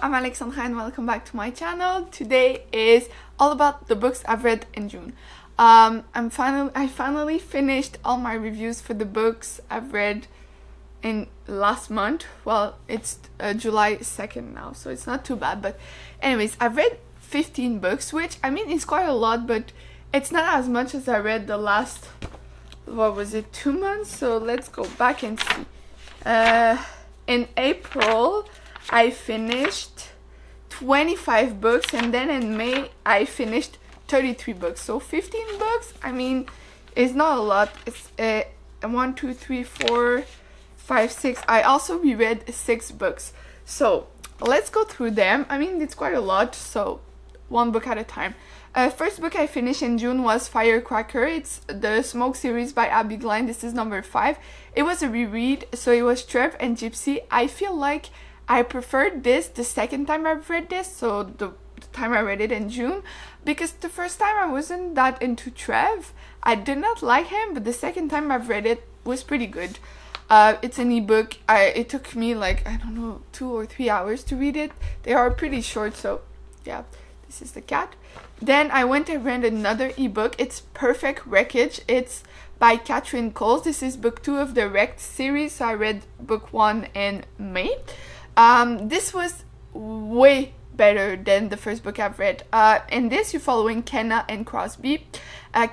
I'm Alexandra and welcome back to my channel. Today is all about the books I've read in June. I finally finished all my reviews for the books I've read in last month. Well, it's July 2nd now, so it's not too bad. But anyways, I've read 15 books, which I mean is quite a lot, but it's not as much as I read the last, what was it, 2 months? So let's go back and see. In April, I finished 25 books, and then in May, I finished 33 books. So 15 books, I mean, it's not a lot. It's 1, 2, 3, 4, 5, 6. I also reread 6 books. So let's go through them. I mean, it's quite a lot, so one book at a time. First book I finished in June was Firecracker. It's the Smoke series by Abby Glenn. This is number 5. It was a reread, so it was Trev and Gypsy. I feel like I preferred this the second time I've read this, so the time I read it in June, because the first time I wasn't that into Trev. I did not like him, but the second time I've read it was pretty good. It's an ebook. It took me like, I don't know, 2 or 3 hours to read it. They are pretty short, so yeah. This is the cat. Then I went and read another ebook. It's Perfect Wreckage. It's by Catherine Coles. This is book 2 of the Wrecked series. So I read book 1 in May. This was way better than the first book I've read. In this, you're following Kenna and Crosby.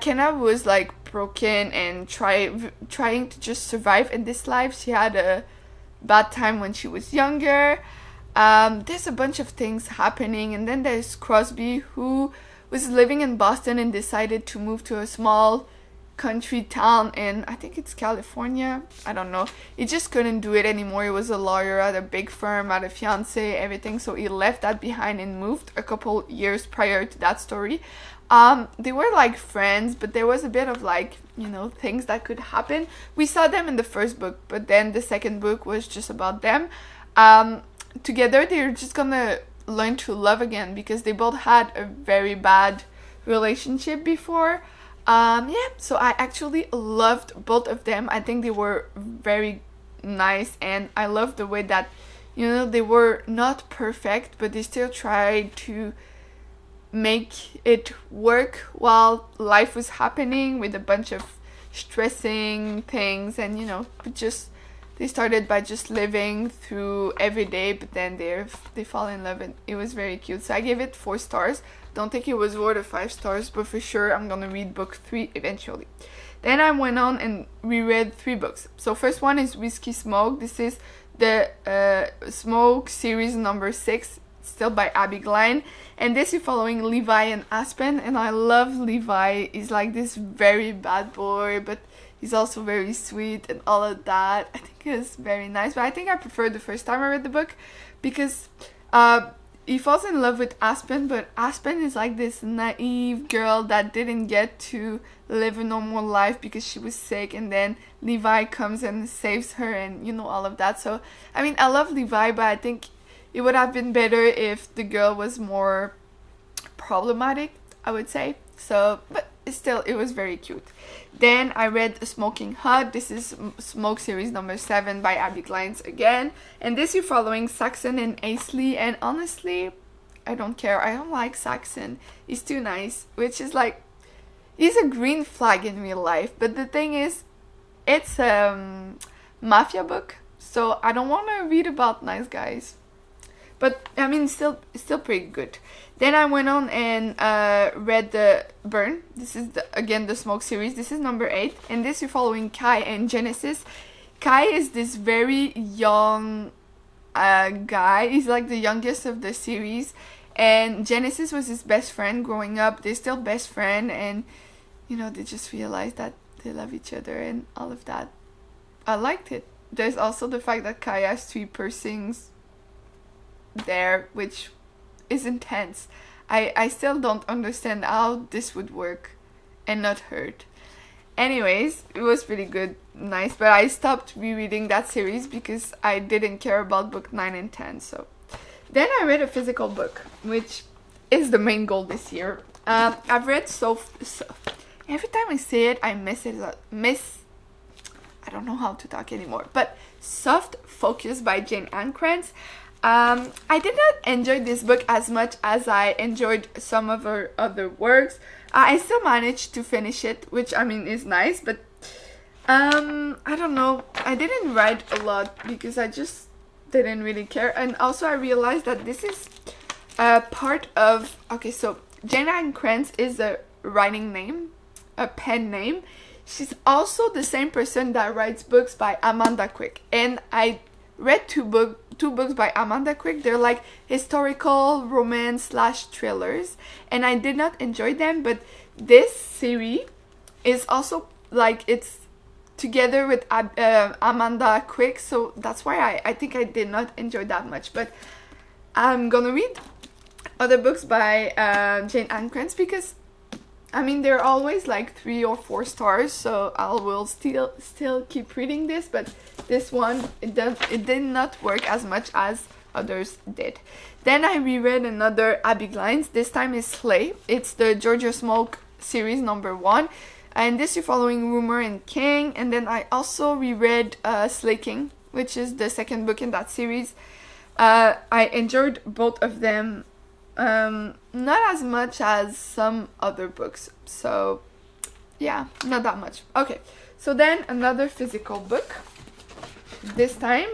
Kenna was like broken and trying to just survive in this life. She had a bad time when she was younger. There's a bunch of things happening, and then there's Crosby, who was living in Boston and decided to move to a small country town in, I think it's California, I don't know. He just couldn't do it anymore. He was a lawyer at a big firm, had a fiance, everything, so he left that behind and moved a couple years prior to that story. They were like friends, but there was a bit of like, you know, things that could happen. We saw them in the first book, but then the second book was just about them. Together they're just gonna learn to love again, because they both had a very bad relationship before. So I actually loved both of them. I think they were very nice, and I loved the way that, you know, they were not perfect, but they still tried to make it work while life was happening with a bunch of stressing things, and you know, they started by just living through every day, but then they fall in love, and it was very cute. So I gave it 4 stars. Don't think it was worth of 5 stars, but for sure I'm gonna read book 3 eventually. Then I went on and reread 3 books. So first one is Whiskey Smoke. This is the Smoke series number 6, still by Abby Glenn. And this is following Levi and Aspen, and I love Levi. He's like this very bad boy, but he's also very sweet and all of that. I think it's very nice, but I think I preferred the first time I read the book, because he falls in love with Aspen, but Aspen is like this naive girl that didn't get to live a normal life because she was sick, and then Levi comes and saves her, and you know, all of that. So I mean, I love Levi, but I think it would have been better if the girl was more problematic, I would say. So, but still, it was very cute. Then I read Smoking Hot. This is Smoke series number 7 by Abby Glenn again, and this you're following Saxon and Aisley. And honestly, I don't care. I don't like Saxon. He's too nice, which is like, he's a green flag in real life. But the thing is, it's a mafia book, so I don't want to read about nice guys. But I mean, still pretty good. Then I went on and read the Burn. This is again the Smoke series. This is number 8, and this you're following Kai and Genesis. Kai is this very young guy. He's like the youngest of the series, and Genesis was his best friend growing up. They're still best friend, and you know, they just realized that they love each other and all of that. I liked it. There's also the fact that Kai has 3 piercings there, which is intense. I still don't understand how this would work and not hurt. Anyways, it was pretty good, nice, but I stopped rereading that series because I didn't care about book 9 and 10. So then I read a physical book, which is the main goal this year. I've read so every time I say it, I I don't know how to talk anymore, but Soft Focus by Jane Ann Krantz. I did not enjoy this book as much as I enjoyed some of her other works. I still managed to finish it, which I mean is nice, but I don't know. I didn't write a lot because I just didn't really care. And also I realized that this is part of, okay, so Jane Ann Krantz is a writing name, a pen name. She's also the same person that writes books by Amanda Quick, and I read two books by Amanda Quick. They're like historical romance / thrillers, and I did not enjoy them, but this series is also like, it's together with Amanda Quick, so that's why I think I did not enjoy that much. But I'm gonna read other books by Jane Ann Krantz because I mean they're always like 3 or 4 stars, so I will still keep reading this. But this one, it did not work as much as others did. Then I reread another Abby Glines. This time is Slay. It's the Georgia Smoke series #1, and this you're following Rumor and King. And then I also reread Slay King, which is the second book in that series. I enjoyed both of them. Not as much as some other books, so yeah, not that much. Okay, so then another physical book. This time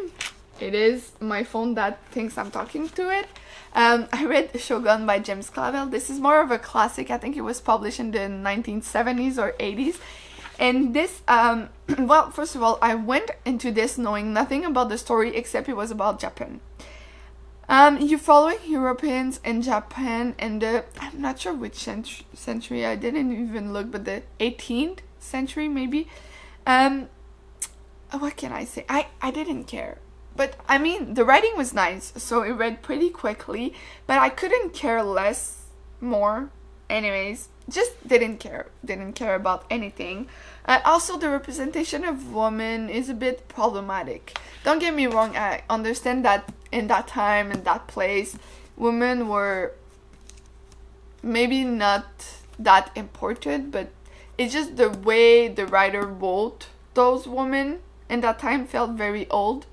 it is my phone that thinks I'm talking to it. I read Shogun by James Clavell. This is more of a classic. I think it was published in the 1970s or 80s. And this, well, first of all, I went into this knowing nothing about the story except it was about Japan. You're following Europeans in Japan in the, I'm not sure which century, I didn't even look, but the 18th century maybe. What can I say? I didn't care. But I mean, the writing was nice, so it read pretty quickly, but I couldn't care more. Anyways, just didn't care about anything. Also, the representation of women is a bit problematic. Don't get me wrong, I understand that in that time, in that place, women were maybe not that important, but it's just the way the writer wrote those women in that time felt very old.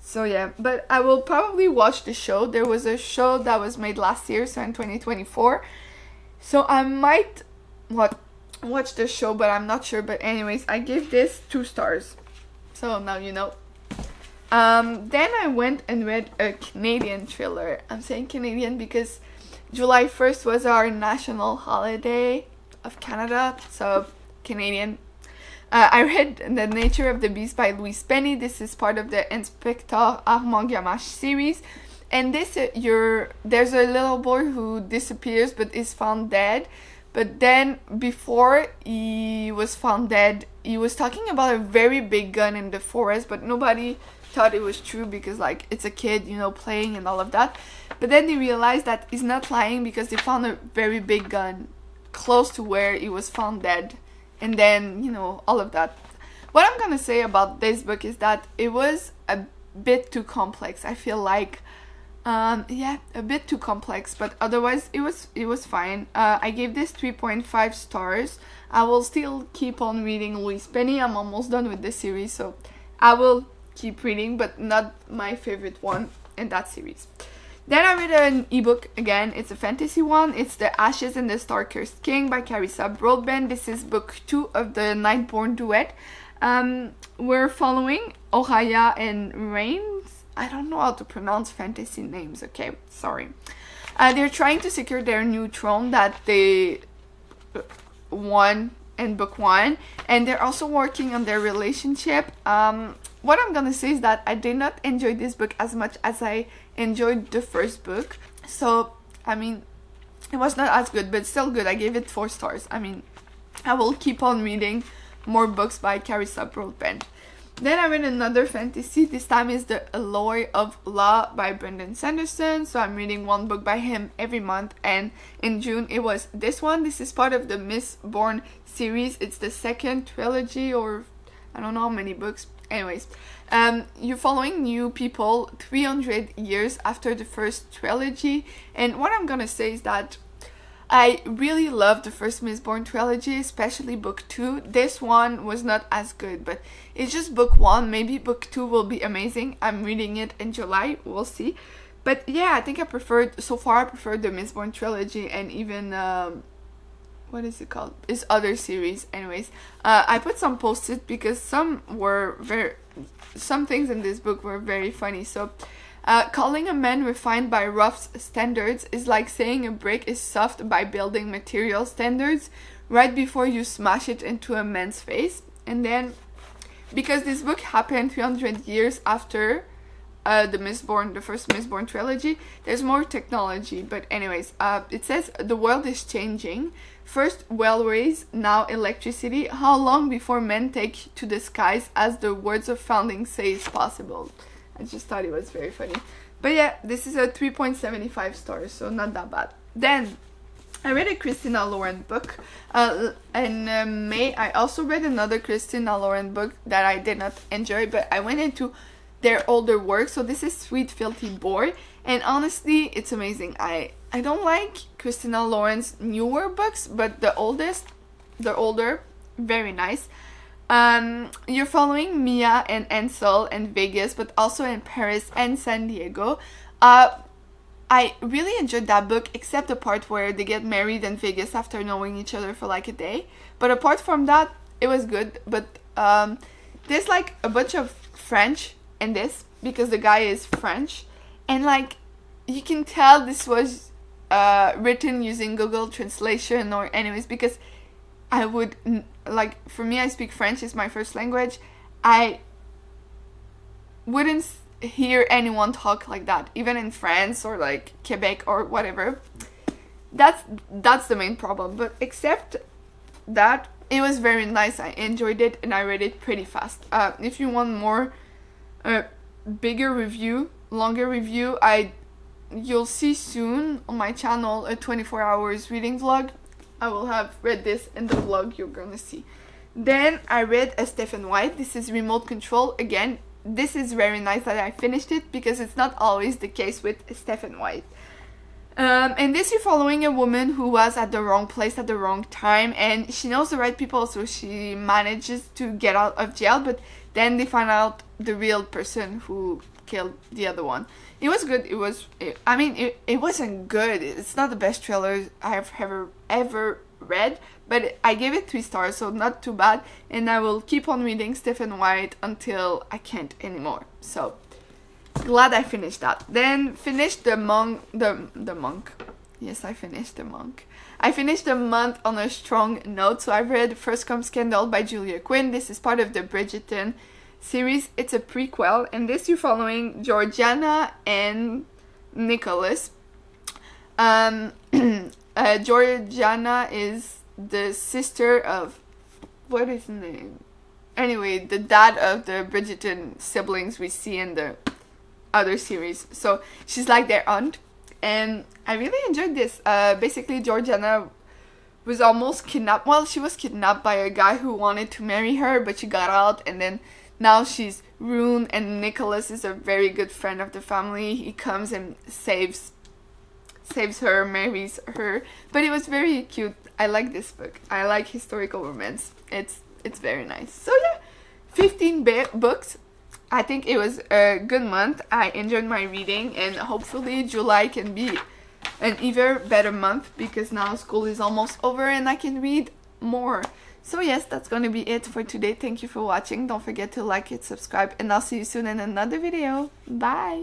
So yeah, but I will probably watch the show. There was a show that was made last year, so in 2024. So I might watch the show, but I'm not sure. But anyways, I gave this 2 stars. So now you know. Then I went and read a Canadian thriller. I'm saying Canadian because July 1st was our national holiday of Canada, so Canadian. I read The Nature of the Beast by Louise Penny. This is part of the Inspector Armand Gamache series. And this, there's a little boy who disappears but is found dead. But then before he was found dead, he was talking about a very big gun in the forest, but nobody thought it was true because like it's a kid, you know, playing and all of that. But then they realized that he's not lying because they found a very big gun close to where he was found dead. And then, you know, all of that. What I'm gonna say about this book is that it was a bit too complex. I feel like yeah, a bit too complex, but otherwise it was fine. I gave this 3.5 stars. I will still keep on reading Louise Penny. I'm almost done with this series, so I will keep reading, but not my favorite one in that series. Then I read an ebook again. It's a fantasy one. It's The Ashes and the Star-Cursed King by Carissa Broadbent. This is book 2 of the Nightborn duet. We're following Ohaya and Rains. I don't know how to pronounce fantasy names, okay? Sorry. They're trying to secure their new throne that they won in book 1. And they're also working on their relationship. What I'm gonna say is that I did not enjoy this book as much as I enjoyed the first book. So, I mean, it was not as good, but still good. I gave it 4 stars. I mean, I will keep on reading more books by Carissa Broadbent. Then I read another fantasy. This time is The Alloy of Law by Brendan Sanderson. So I'm reading one book by him every month. And in June, it was this one. This is part of the Mistborn series. It's the second trilogy, or I don't know how many books. Anyways, you're following new people 300 years after the first trilogy. And what I'm gonna say is that I really loved the first Mistborn trilogy, especially book 2. This one was not as good, but it's just book 1. Maybe book 2 will be amazing. I'm reading it in July, we'll see. But yeah, I think I preferred, so far I preferred the Mistborn trilogy and even, what is it called? It's other series. Anyways, I put some post-it because some things in this book were very funny. So, calling a man refined by rough standards is like saying a brick is soft by building material standards right before you smash it into a man's face. And then, because this book happened 300 years after the first Mistborn trilogy, there's more technology. But anyways, it says the world is changing. First railways, now electricity. How long before men take to the skies, as the words of founding say is possible? I just thought it was very funny. But yeah, this is a 3.75 stars, so not that bad. Then, I read a Christina Lauren book. In May, I also read another Christina Lauren book that I did not enjoy, but I went into their older work. So this is Sweet Filthy Boy, and honestly, it's amazing. I don't like Christina Lauren's newer books, but the older, very nice. You're following Mia and Ansel in Vegas, but also in Paris and San Diego. I really enjoyed that book, except the part where they get married in Vegas after knowing each other for like a day. But apart from that, it was good. But there's like a bunch of French in this, because the guy is French. And like, you can tell this was written using Google Translation, or anyways, because I would, like, for me, I speak French, it's my first language. I wouldn't hear anyone talk like that, even in France or like Quebec or whatever. That's the main problem. But except that, it was very nice. I enjoyed it and I read it pretty fast. If you want more bigger review, longer review, you'll see soon on my channel a 24 hours reading vlog. I will have read this in the vlog you're gonna see. Then I read a Stephen White. This is Remote Control. Again, this is very nice that I finished it, because it's not always the case with Stephen White. And this, you're following a woman who was at the wrong place at the wrong time, and she knows the right people, so she manages to get out of jail, but then they find out the real person who killed the other one. It was good. It wasn't good. It's not the best thriller I've ever read, but I gave it 3 stars, so not too bad. And I will keep on reading Stephen White until I can't anymore. So glad I finished that. Then finished the monk. Yes, I finished the monk. I finished the month on a strong note. So I've read First Come Scandal by Julia Quinn. This is part of the Bridgerton series. It's a prequel, and this you're following Georgiana and Nicholas. Georgiana is the sister of, what is his name? Anyway, the dad of the Bridgerton siblings we see in the other series. So she's like their aunt, and I really enjoyed this. Basically, Georgiana was almost kidnapped. Well, she was kidnapped by a guy who wanted to marry her, but she got out, and then now she's ruined, and Nicholas is a very good friend of the family. He comes and saves her, marries her. But it was very cute. I like this book. I like historical romance. It's very nice. So yeah, 15 books. I think it was a good month. I enjoyed my reading, and hopefully July can be an even better month, because now school is almost over and I can read more. So yes, that's gonna be it for today. Thank you for watching. Don't forget to like it, subscribe, and I'll see you soon in another video. Bye!